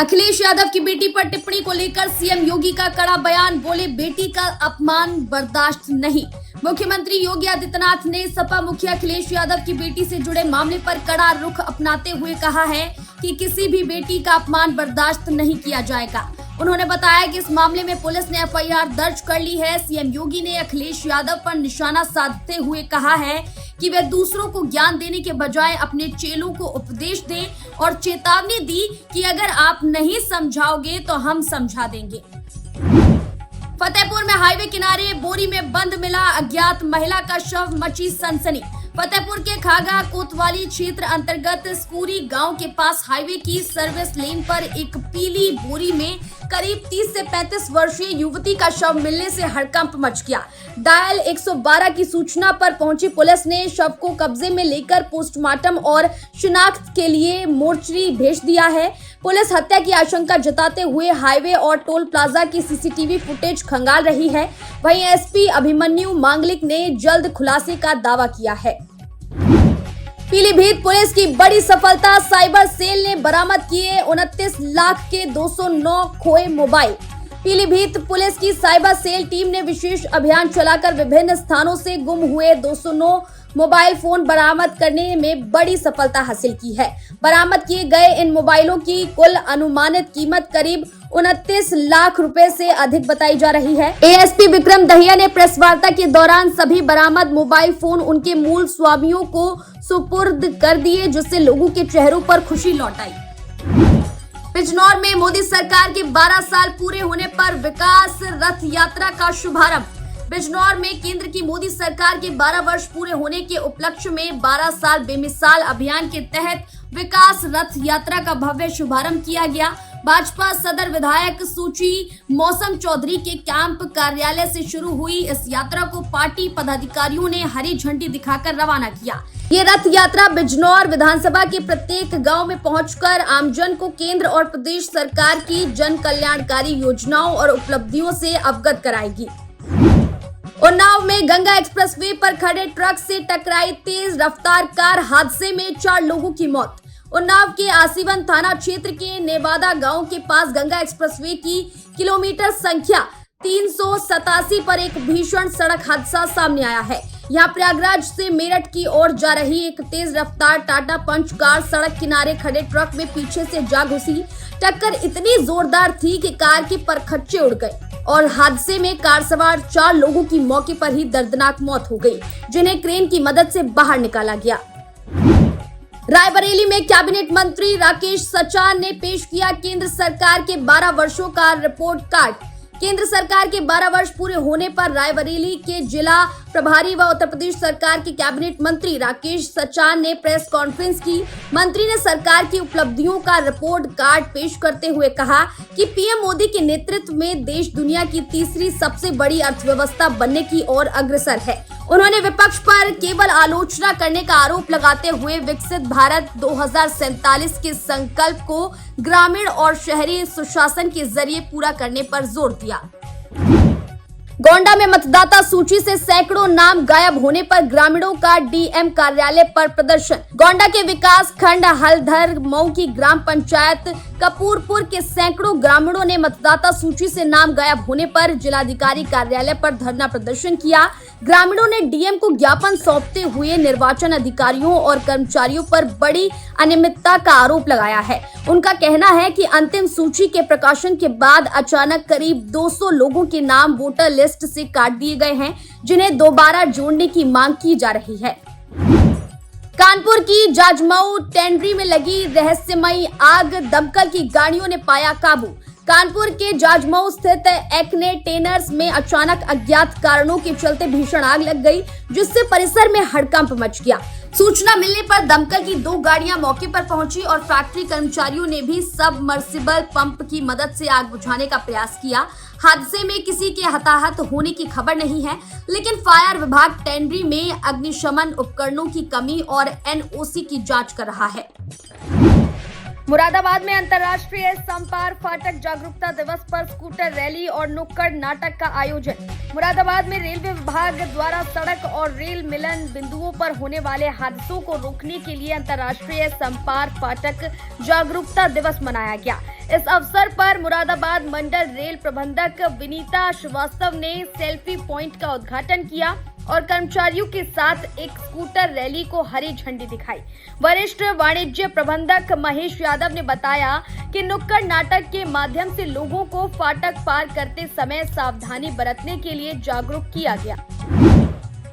अखिलेश यादव की बेटी पर टिप्पणी को लेकर सीएम योगी का कड़ा बयान, बोले बेटी का अपमान बर्दाश्त नहीं। मुख्यमंत्री योगी आदित्यनाथ ने सपा मुखिया अखिलेश यादव की बेटी से जुड़े मामले पर कड़ा रुख अपनाते हुए कहा है कि किसी भी बेटी का अपमान बर्दाश्त नहीं किया जाएगा। उन्होंने बताया कि इस मामले में पुलिस ने एफआईआर दर्ज कर ली है। सीएम योगी ने अखिलेश यादव पर निशाना साधते हुए कहा है कि वे दूसरों को ज्ञान देने के बजाय अपने चेलों को उपदेश दें और चेतावनी दी कि अगर आप नहीं समझाओगे तो हम समझा देंगे। फतेहपुर में हाईवे किनारे बोरी में बंद मिला अज्ञात महिला का शव, मची सनसनी। फतेहपुर के खागा कोतवाली क्षेत्र अंतर्गत स्कूरी गांव के पास हाईवे की सर्विस लेन पर एक पीली बोरी में करीब 30 से 35 वर्षीय युवती का शव मिलने से हड़कंप मच गया। डायल 112 की सूचना पर पहुंची पुलिस ने शव को कब्जे में लेकर पोस्टमार्टम और शिनाख्त के लिए मोर्चरी भेज दिया है। पुलिस हत्या की आशंका जताते हुए हाईवे और टोल प्लाजा की सीसीटीवी फुटेज खंगाल रही है। वहीं एसपी अभिमन्यु मांगलिक ने जल्द खुलासे का दावा किया है। पीलीभीत पुलिस की बड़ी सफलता, साइबर सेल ने बरामद किए 29 लाख के 209 खोए मोबाइल। पीलीभीत पुलिस की साइबर सेल टीम ने विशेष अभियान चलाकर विभिन्न स्थानों से गुम हुए 209 मोबाइल फोन बरामद करने में बड़ी सफलता हासिल की है। बरामद किए गए इन मोबाइलों की कुल अनुमानित कीमत करीब 29 लाख रुपए से अधिक बताई जा रही है। एएसपी विक्रम दहिया ने प्रेस वार्ता के दौरान सभी बरामद मोबाइल फोन उनके मूल स्वामियों को सुपुर्द कर दिए, जिससे लोगों के चेहरों पर खुशी लौट आई। बिजनौर में मोदी सरकार के 12 साल पूरे होने पर विकास रथ यात्रा का शुभारंभ। बिजनौर में केंद्र की मोदी सरकार के 12 वर्ष पूरे होने के उपलक्ष्य में 12 साल बेमिसाल अभियान के तहत विकास रथ यात्रा का भव्य शुभारंभ किया गया। भाजपा सदर विधायक सूची मौसम चौधरी के कैंप कार्यालय से शुरू हुई इस यात्रा को पार्टी पदाधिकारियों ने हरी झंडी दिखाकर रवाना किया। ये रथ यात्रा बिजनौर विधानसभा के प्रत्येक गांव में पहुंचकर आमजन को केंद्र और प्रदेश सरकार की जन कल्याणकारी योजनाओं और उपलब्धियों से अवगत कराएगी। उन्नाव में गंगा एक्सप्रेसवे पर खड़े ट्रक से टकराई तेज रफ्तार कार, हादसे में 4 लोगों की मौत। उन्नाव के आसीवन थाना क्षेत्र के नेवादा गांव के पास गंगा एक्सप्रेसवे की किलोमीटर संख्या 387 पर एक भीषण सड़क हादसा सामने आया है। यहाँ प्रयागराज से मेरठ की ओर जा रही एक तेज रफ्तार टाटा पंच कार सड़क किनारे खड़े ट्रक में पीछे से जा घुसी। टक्कर इतनी जोरदार थी कि कार के परखच्चे उड़ गए और हादसे में कार सवार 4 लोगों की मौके पर ही दर्दनाक मौत हो गई, जिन्हें क्रेन की मदद से बाहर निकाला गया। रायबरेली में कैबिनेट मंत्री राकेश सचान ने पेश किया केंद्र सरकार के 12 वर्षों का रिपोर्ट कार्ड। केंद्र सरकार के 12 वर्ष पूरे होने पर रायबरेली के जिला प्रभारी व उत्तर प्रदेश सरकार के कैबिनेट मंत्री राकेश सचान ने प्रेस कॉन्फ्रेंस की। मंत्री ने सरकार की उपलब्धियों का रिपोर्ट कार्ड पेश करते हुए कहा कि पीएम मोदी के नेतृत्व में देश दुनिया की तीसरी सबसे बड़ी अर्थव्यवस्था बनने की ओर अग्रसर है। उन्होंने विपक्ष पर केवल आलोचना करने का आरोप लगाते हुए विकसित भारत 2047 के संकल्प को ग्रामीण और शहरी सुशासन के जरिए पूरा करने पर जोर दिया। गोंडा में मतदाता सूची से सैकड़ों नाम गायब होने पर ग्रामीणों का डीएम कार्यालय पर प्रदर्शन। गोंडा के विकास खंड हलधर मऊ की ग्राम पंचायत कपूरपुर के सैकड़ों ग्रामीणों ने मतदाता सूची से नाम गायब होने पर जिलाधिकारी कार्यालय पर धरना प्रदर्शन किया। ग्रामीणों ने डीएम को ज्ञापन सौंपते हुए निर्वाचन अधिकारियों और कर्मचारियों पर बड़ी अनियमितता का आरोप लगाया है। उनका कहना है कि अंतिम सूची के प्रकाशन के बाद अचानक करीब 200 लोगों के नाम वोटर लिस्ट से काट दिए गए हैं, जिन्हें दोबारा जोड़ने की मांग की जा रही है। कानपुर की जाजमऊ टेंडरी में लगी रहस्यमयी आग, दमकल की गाड़ियों ने पाया काबू। कानपुर के जाजमऊ स्थित एक्ने टेनर्स में अचानक अज्ञात कारणों के चलते भीषण आग लग गई, जिससे परिसर में हड़कंप मच गया। सूचना मिलने पर दमकल की 2 गाड़ियां मौके पर पहुंची और फैक्ट्री कर्मचारियों ने भी सबमर्सिबल पंप की मदद से आग बुझाने का प्रयास किया। हादसे में किसी के हताहत होने की खबर नहीं है, लेकिन फायर विभाग टेंडरी में अग्निशमन उपकरणों की कमी और एनओसी की जांच कर रहा है। मुरादाबाद में अंतर्राष्ट्रीय समपार फाटक जागरूकता दिवस पर स्कूटर रैली और नुक्कड़ नाटक का आयोजन। मुरादाबाद में रेलवे विभाग द्वारा सड़क और रेल मिलन बिंदुओं पर होने वाले हादसों को रोकने के लिए अंतर्राष्ट्रीय समपार फाटक जागरूकता दिवस मनाया गया। इस अवसर पर मुरादाबाद मंडल रेल प्रबंधक विनीता श्रीवास्तव ने सेल्फी पॉइंट का उद्घाटन किया और कर्मचारियों के साथ एक स्कूटर रैली को हरी झंडी दिखाई। वरिष्ठ वाणिज्य प्रबंधक महेश यादव ने बताया कि नुक्कड़ नाटक के माध्यम से लोगों को फाटक पार करते समय सावधानी बरतने के लिए जागरूक किया गया।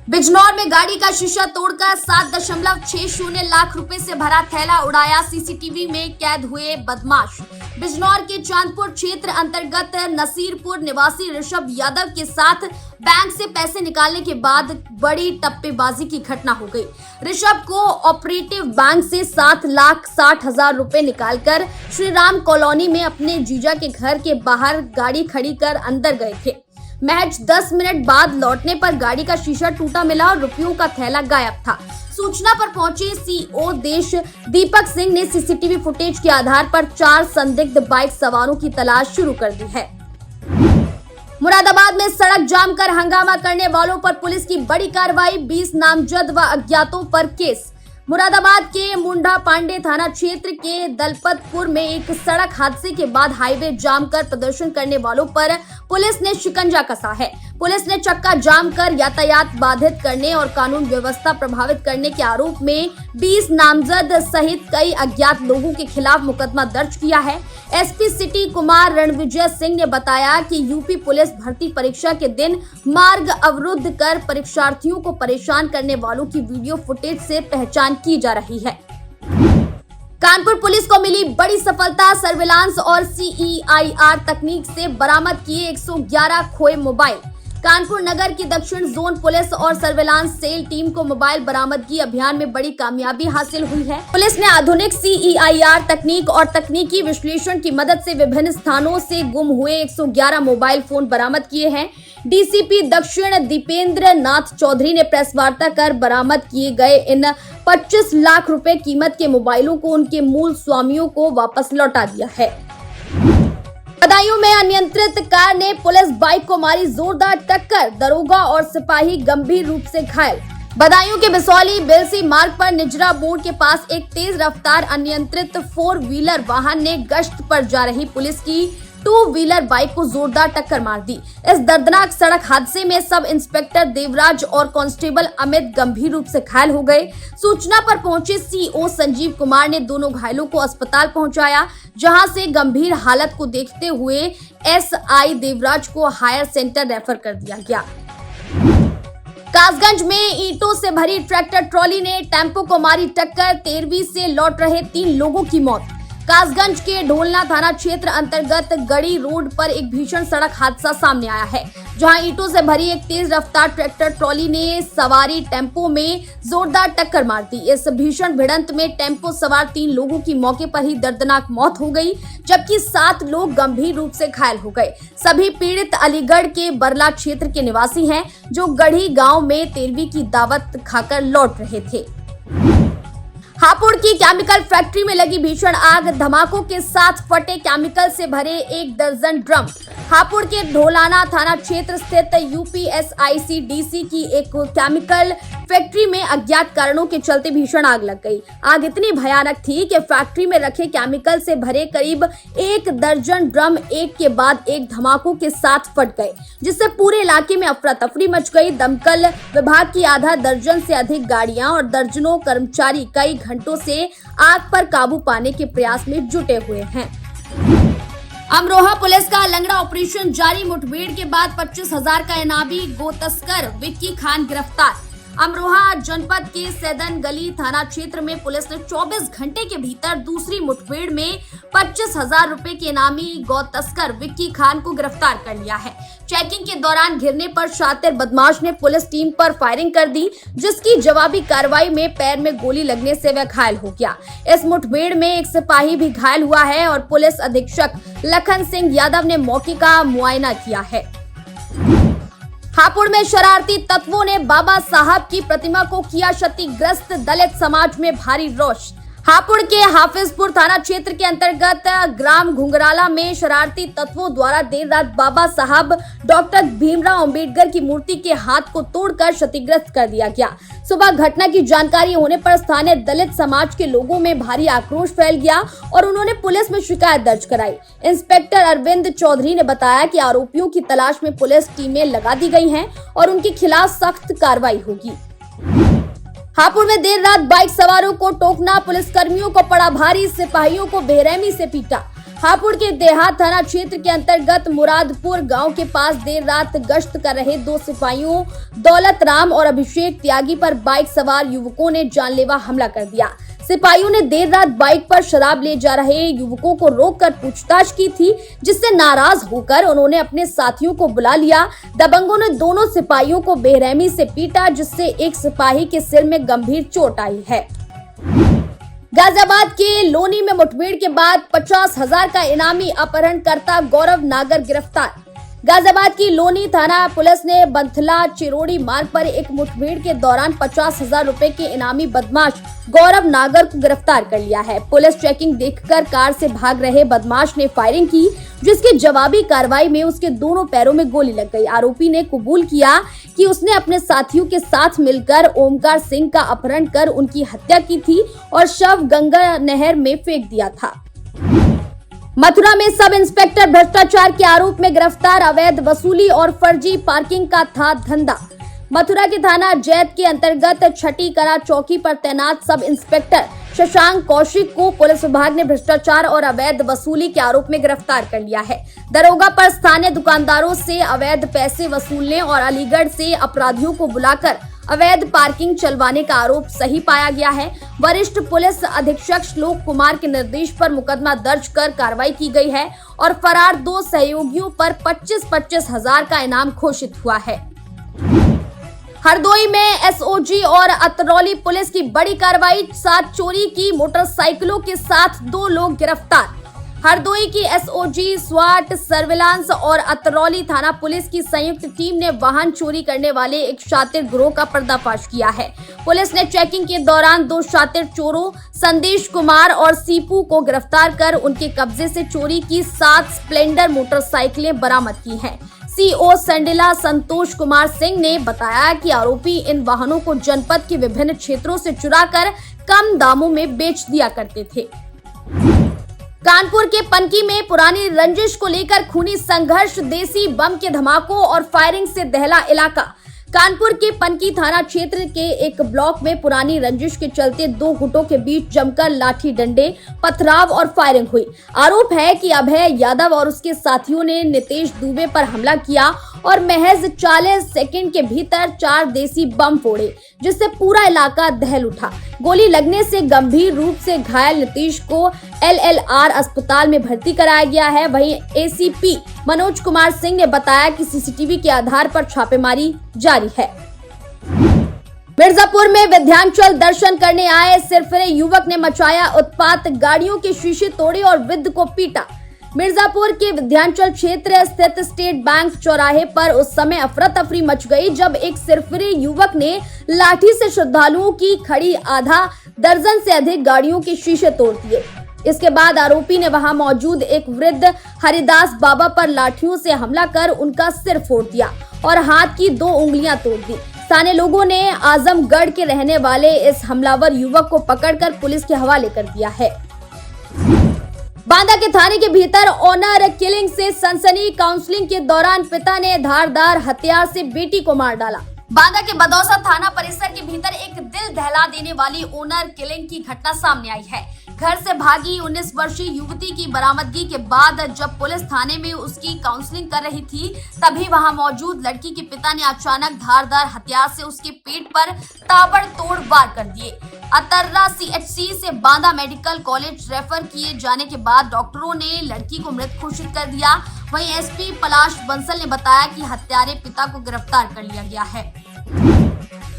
बिजनौर में गाड़ी का शीशा तोड़कर 7.60 लाख रुपए से भरा थैला उड़ाया, सीसीटीवी में कैद हुए बदमाश। बिजनौर के चांदपुर क्षेत्र अंतर्गत नसीरपुर निवासी ऋषभ यादव के साथ बैंक से पैसे निकालने के बाद बड़ी टप्पेबाजी की घटना हो गई। ऋषभ को ऑपरेटिव बैंक से 7,60,000 रुपए निकालकर श्री राम कॉलोनी में अपने जीजा के घर के बाहर गाड़ी खड़ी कर अंदर गए थे। महज 10 मिनट बाद लौटने पर गाड़ी का शीशा टूटा मिला और रुपयों का थैला गायब था। सूचना पर पहुंचे सीओ देश दीपक सिंह ने सीसीटीवी फुटेज के आधार पर 4 संदिग्ध बाइक सवारों की तलाश शुरू कर दी है। मुरादाबाद में सड़क जाम कर हंगामा करने वालों पर पुलिस की बड़ी कार्रवाई, 20 नामजद व अज्ञातों पर केस। मुरादाबाद के मुंडा पांडे थाना क्षेत्र के दलपतपुर में एक सड़क हादसे के बाद हाईवे जाम कर प्रदर्शन करने वालों पर पुलिस ने शिकंजा कसा है। पुलिस ने चक्का जाम कर यातायात बाधित करने और कानून व्यवस्था प्रभावित करने के आरोप में 20 नामजद सहित कई अज्ञात लोगों के खिलाफ मुकदमा दर्ज किया है। एसपी सिटी कुमार रणविजय सिंह ने बताया कि यूपी पुलिस भर्ती परीक्षा के दिन मार्ग अवरुद्ध कर परीक्षार्थियों को परेशान करने वालों की वीडियो फुटेज से पहचान की जा रही है। कानपुर पुलिस को मिली बड़ी सफलता, सर्विलांस और CEIR तकनीक से बरामद किए 111 खोए मोबाइल। कानपुर नगर की दक्षिण जोन पुलिस और सर्विलांस सेल टीम को मोबाइल बरामदगी अभियान में बड़ी कामयाबी हासिल हुई है। पुलिस ने आधुनिक CEIR तकनीक और तकनीकी विश्लेषण की मदद से विभिन्न स्थानों से गुम हुए 111 मोबाइल फोन बरामद किए हैं। डीसीपी दक्षिण दीपेंद्र नाथ चौधरी ने प्रेस वार्ता कर बरामद किए गए इन 25 लाख रुपए कीमत के मोबाइलों को उनके मूल स्वामियों को वापस लौटा दिया है। बदायूं में अनियंत्रित कार ने पुलिस बाइक को मारी जोरदार टक्कर, दरोगा और सिपाही गंभीर रूप से घायल। बदायूं के बिसौली बेलसी मार्ग पर निजरा बोर्ड के पास एक तेज रफ्तार अनियंत्रित 4 व्हीलर वाहन ने गश्त पर जा रही पुलिस की 2 व्हीलर बाइक को जोरदार टक्कर मार दी। इस दर्दनाक सड़क हादसे में सब इंस्पेक्टर देवराज और कांस्टेबल अमित गंभीर रूप से घायल हो गए। सूचना पर पहुंचे सीओ संजीव कुमार ने दोनों घायलों को अस्पताल पहुंचाया, जहां से गंभीर हालत को देखते हुए एसआई देवराज को हायर सेंटर रेफर कर दिया गया। कासगंज में ईंटों से भरी ट्रैक्टर ट्रॉली ने टेम्पो को मारी टक्कर, 13वीं से लौट रहे 3 लोगों की मौत। कासगंज के ढोलना थाना क्षेत्र अंतर्गत गड़ी रोड पर एक भीषण सड़क हादसा सामने आया है, जहां ईंटों से भरी एक तेज रफ्तार ट्रैक्टर ट्रॉली ने सवारी टेम्पो में जोरदार टक्कर मार दी। इस भीषण भिड़ंत में टेम्पो सवार 3 लोगों की मौके पर ही दर्दनाक मौत हो गई, जबकि 7 लोग गंभीर रूप से घायल हो गए। सभी पीड़ित अलीगढ़ के बरला क्षेत्र के निवासी हैं, जो गढ़ी गांव में 13वीं की दावत खाकर लौट रहे थे। हापुड़ की केमिकल फैक्ट्री में लगी भीषण आग, धमाकों के साथ फटे केमिकल से भरे 1 दर्जन ड्रम। हापुड़ के ढोलाना थाना क्षेत्र स्थित UPSIC-DC की एक केमिकल फैक्ट्री में अज्ञात कारणों के चलते भीषण आग लग गई। आग इतनी भयानक थी कि फैक्ट्री में रखे केमिकल से भरे करीब 1 दर्जन ड्रम एक के बाद एक धमाकों के साथ फट गए, जिससे पूरे इलाके में अफरा तफरी मच गई। दमकल विभाग की आधा दर्जन से अधिक गाड़ियां और दर्जनों कर्मचारी कई घंटों से आग पर काबू पाने के प्रयास में जुटे हुए हैं। अमरोहा पुलिस का लंगड़ा ऑपरेशन जारी, मुठभेड़ के बाद 25,000 का इनामी गो तस्कर विक्की खान गिरफ्तार। अमरोहा जनपद के सैदन गली थाना क्षेत्र में पुलिस ने 24 घंटे के भीतर दूसरी मुठभेड़ में 25,000 रुपए के इनामी गौ तस्कर विक्की खान को गिरफ्तार कर लिया है। चेकिंग के दौरान घिरने पर शातिर बदमाश ने पुलिस टीम पर फायरिंग कर दी, जिसकी जवाबी कार्रवाई में पैर में गोली लगने से वह घायल हो गया। इस मुठभेड़ में एक सिपाही भी घायल हुआ है और पुलिस अधीक्षक लखन सिंह यादव ने मौके का मुआयना किया है। हापुड़ में शरारती तत्वों ने बाबा साहब की प्रतिमा को किया क्षतिग्रस्त, दलित समाज में भारी रोष। हापुड़ के हाफिजपुर थाना क्षेत्र के अंतर्गत ग्राम घुंगराला में शरारती तत्वों द्वारा देर रात बाबा साहब डॉक्टर भीमराव अंबेडकर की मूर्ति के हाथ को तोड़कर क्षतिग्रस्त कर दिया गया। सुबह घटना की जानकारी होने पर स्थानीय दलित समाज के लोगों में भारी आक्रोश फैल गया और उन्होंने पुलिस में शिकायत दर्ज कराई। इंस्पेक्टर अरविंद चौधरी ने बताया कि आरोपियों की तलाश में पुलिस टीमें लगा दी गई हैं और उनके खिलाफ सख्त कार्रवाई होगी। हापुड़ में देर रात बाइक सवारों को टोकना, पुलिस कर्मियों को पड़ा भारी, सिपाहियों को बेरहमी से पीटा। हापुड़ के देहात थाना क्षेत्र के अंतर्गत मुरादपुर गांव के पास देर रात गश्त कर रहे दो सिपाहियों दौलत राम और अभिषेक त्यागी पर बाइक सवार युवकों ने जानलेवा हमला कर दिया। सिपाहियों ने देर रात बाइक पर शराब ले जा रहे युवकों को रोककर पूछताछ की थी, जिससे नाराज होकर उन्होंने अपने साथियों को बुला लिया। दबंगों ने दोनों सिपाहियों को बेरहमी से पीटा, जिससे एक सिपाही के सिर में गंभीर चोट आई है। गाजियाबाद के लोनी में मुठभेड़ के बाद 50,000 का इनामी अपहरणकर्ता गौरव नागर गिरफ्तार। गाजियाबाद की लोनी थाना पुलिस ने बंथला चिरोड़ी मार्ग पर एक मुठभेड़ के दौरान 50,000 रुपए के इनामी बदमाश गौरव नागर को गिरफ्तार कर लिया है। पुलिस चेकिंग देखकर कार से भाग रहे बदमाश ने फायरिंग की, जिसकी जवाबी कार्रवाई में उसके दोनों पैरों में गोली लग गई। आरोपी ने कबूल किया कि उसने अपने साथियों के साथ मिलकर ओमकार सिंह का अपहरण कर उनकी हत्या की थी और शव गंगा नहर में फेंक दिया था। मथुरा में सब इंस्पेक्टर भ्रष्टाचार के आरोप में गिरफ्तार, अवैध वसूली और फर्जी पार्किंग का था धंधा। मथुरा के थाना जैत के अंतर्गत छठी कला चौकी पर तैनात सब इंस्पेक्टर शशांक कौशिक को पुलिस विभाग ने भ्रष्टाचार और अवैध वसूली के आरोप में गिरफ्तार कर लिया है। दरोगा पर स्थानीय दुकानदारों से अवैध पैसे वसूलने और अलीगढ़ से अपराधियों को बुलाकर अवैध पार्किंग चलवाने का आरोप सही पाया गया है। वरिष्ठ पुलिस अधीक्षक श्लोक कुमार के निर्देश पर मुकदमा दर्ज कर कार्रवाई की गई है और फरार दो सहयोगियों पर 25-25 हजार का इनाम घोषित हुआ है। हरदोई में एसओजी और अतरौली पुलिस की बड़ी कार्रवाई, 7 चोरी की मोटरसाइकिलों के साथ 2 लोग गिरफ्तार। हरदोई की एसओजी, स्वाट, सर्विलांस और अतरौली थाना पुलिस की संयुक्त टीम ने वाहन चोरी करने वाले एक शातिर गिरोह का पर्दाफाश किया है। पुलिस ने चेकिंग के दौरान 2 शातिर चोरों संदेश कुमार और सीपू को गिरफ्तार कर उनके कब्जे से चोरी की 7 स्प्लेंडर मोटरसाइकिलें बरामद की हैं। सीओ संडिला संतोष कुमार सिंह ने बताया कि आरोपी इन वाहनों को जनपद के विभिन्न क्षेत्रों से चुराकर कम दामों में बेच दिया करते थे। कानपुर के पनकी में पुरानी रंजिश को लेकर खूनी संघर्ष, देसी बम के धमाकों और फायरिंग से दहला इलाका। कानपुर के पनकी थाना क्षेत्र के एक ब्लॉक में पुरानी रंजिश के चलते 2 गुटों के बीच जमकर लाठी डंडे, पथराव और फायरिंग हुई। आरोप है कि अभय यादव और उसके साथियों ने नितेश दुबे पर हमला किया और महज 40 सेकंड के भीतर 4 देसी बम फोड़े, जिससे पूरा इलाका दहल उठा। गोली लगने से गंभीर रूप से घायल नीतीश को LLR अस्पताल में भर्ती कराया गया है। वहीं ACP मनोज कुमार सिंह ने बताया कि सीसीटीवी के आधार पर छापेमारी जारी है। मिर्जापुर में विंध्याचल दर्शन करने आए सिरफिरे युवक ने मचाया उत्पात, गाड़ियों के शीशे तोड़े और वृद्ध को पीटा। मिर्जापुर के विंध्याचल क्षेत्र स्थित स्टेट बैंक चौराहे पर उस समय अफरा तफरी मच गई जब एक सिरफिरे युवक ने लाठी से श्रद्धालुओं की खड़ी आधा दर्जन से अधिक गाड़ियों के शीशे तोड़ दिए। इसके बाद आरोपी ने वहां मौजूद एक वृद्ध हरिदास बाबा पर लाठियों से हमला कर उनका सिर फोड़ दिया और हाथ की 2 उंगलियां तोड़ दी। स्थानीय लोगों ने आजमगढ़ के रहने वाले इस हमलावर युवक को पकड़कर पुलिस के हवाले कर दिया है। बांदा के थाने के भीतर ऑनर किलिंग से सनसनी, काउंसलिंग के दौरान पिता ने धारदार हथियार से बेटी को मार डाला। बांदा के बदौसा थाना परिसर के भीतर एक दिल दहला देने वाली ऑनर किलिंग की घटना सामने आई है। घर से भागी 19 वर्षीय युवती की बरामदगी के बाद जब पुलिस थाने में उसकी काउंसलिंग कर रही थी, तभी वहां मौजूद लड़की के पिता ने अचानक धारदार हथियार से उसके पेट पर ताबड़तोड़ वार कर दिए। अतर्रा CHC से बांदा मेडिकल कॉलेज रेफर किए जाने के बाद डॉक्टरों ने लड़की को मृत घोषित कर दिया। वहीं SP पलाश बंसल ने बताया कि हत्यारे पिता को गिरफ्तार कर लिया गया है।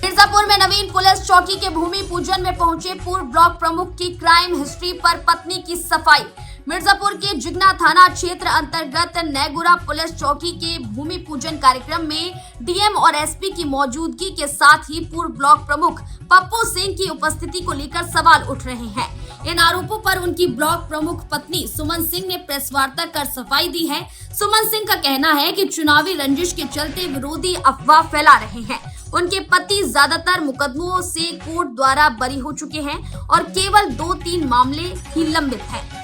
मिर्जापुर में नवीन पुलिस चौकी के भूमि पूजन में पहुंचे पूर्व ब्लॉक प्रमुख की क्राइम हिस्ट्री पर पत्नी की सफाई। मिर्जापुर के जिगना थाना क्षेत्र अंतर्गत नैगुरा पुलिस चौकी के भूमि पूजन कार्यक्रम में DM और SP की मौजूदगी के साथ ही पूर्व ब्लॉक प्रमुख पप्पू सिंह की उपस्थिति को लेकर सवाल उठ रहे हैं। इन आरोपों पर उनकी ब्लॉक प्रमुख पत्नी सुमन सिंह ने प्रेस वार्ता कर सफाई दी है। सुमन सिंह का कहना है कि चुनावी रंजिश के चलते विरोधी अफवाह फैला रहे हैं। उनके पति ज्यादातर मुकदमों से कोर्ट द्वारा बरी हो चुके हैं और केवल 2-3 मामले ही लंबित हैं।